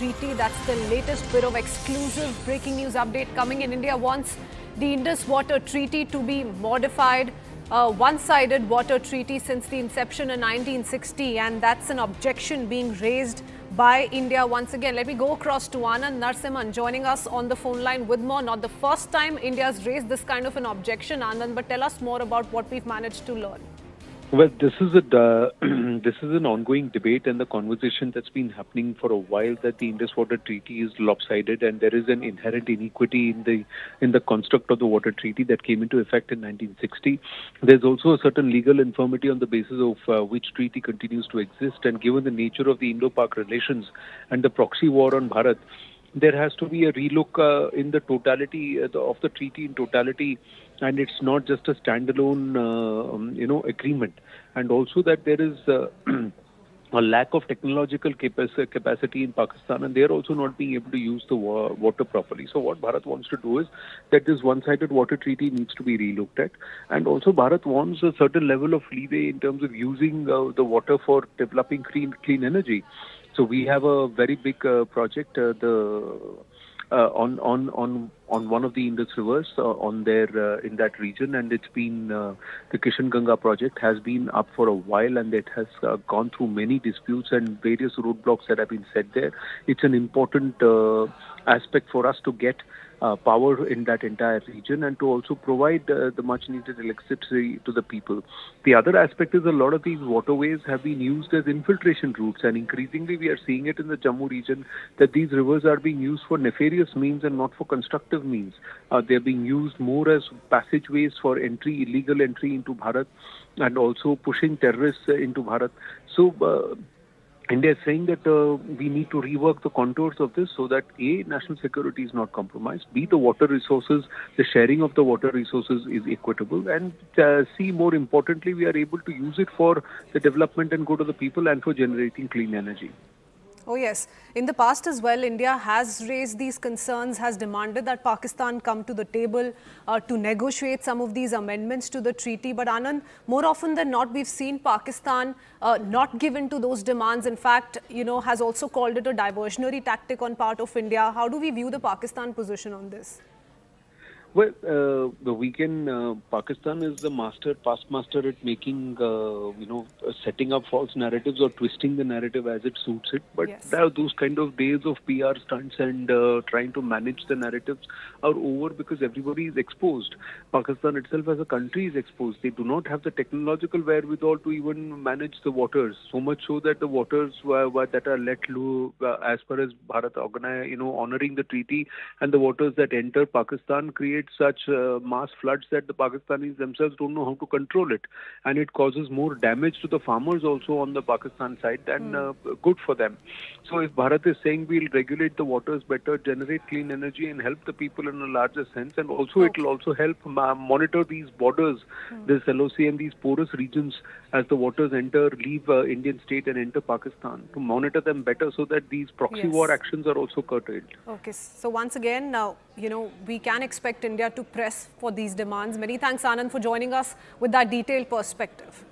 Treaty. That's the latest bit of exclusive breaking news update coming in. India wants the Indus Water Treaty to be modified. One-sided water treaty since the inception in 1960, and that's an objection being raised by India once again. Let me go across to Anand Narsimhan joining us on the phone line with more. Not the first time India's raised this kind of an objection, Anand, but tell us more about what we've managed to learn. Well, this is an ongoing debate and the conversation that's been happening for a while that the Indus Water Treaty is lopsided and there is an inherent inequity in the construct of the water treaty that came into effect in 1960. There's also a certain legal infirmity on the basis of which treaty continues to exist, and given the nature of the Indo-Pak relations and the proxy war on Bharat, there has to be a relook in the totality of the treaty in totality, and it's not just a standalone, agreement. And also that there is a lack of technological capacity in Pakistan, and they are also not being able to use the water properly. So what Bharat wants to do is that this one-sided water treaty needs to be relooked at, and also Bharat wants a certain level of leeway in terms of using the water for developing clean energy. So we have a very big project on one of the Indus rivers in that region, and it's been the Kishan Ganga project has been up for a while, and it has gone through many disputes and various roadblocks that have been set there. It's an important aspect for us to get power in that entire region and to also provide the much needed electricity to the people. The other aspect is a lot of these waterways have been used as infiltration routes, and increasingly we are seeing it in the Jammu region that these rivers are being used for nefarious means and not for constructive means. They're being used more as passageways for entry, illegal entry into Bharat, and also pushing terrorists into Bharat. So India is saying that we need to rework the contours of this so that A, national security is not compromised, B, the water resources, the sharing of the water resources is equitable, and C, more importantly, we are able to use it for the development and good of the people and for generating clean energy. Oh yes, in the past as well, India has raised these concerns, has demanded that Pakistan come to the table to negotiate some of these amendments to the treaty. But Anand, more often than not, we've seen Pakistan not given to those demands. In fact, has also called it a diversionary tactic on part of India. How do we view the Pakistan position on this? Well, Pakistan is the past master at making, setting up false narratives or twisting the narrative as it suits it. But yes, those kind of days of PR stunts and trying to manage the narratives are over because everybody is exposed. Pakistan itself as a country is exposed. They do not have the technological wherewithal to even manage the waters. So much so that the waters that are let loose as far as Bharat honoring the treaty, and the waters that enter Pakistan create such mass floods that the Pakistanis themselves don't know how to control it, and it causes more damage to the farmers also on the Pakistan side than good for them. So if Bharat is saying we'll regulate the waters better, generate clean energy and help the people in a larger sense, and also it will also help monitor these borders, this LOC and these porous regions as the waters leave Indian state and enter Pakistan, to monitor them better so that these proxy war actions are also curtailed. Okay, so once again, now, we can expect India to press for these demands. Many thanks, Anand, for joining us with that detailed perspective.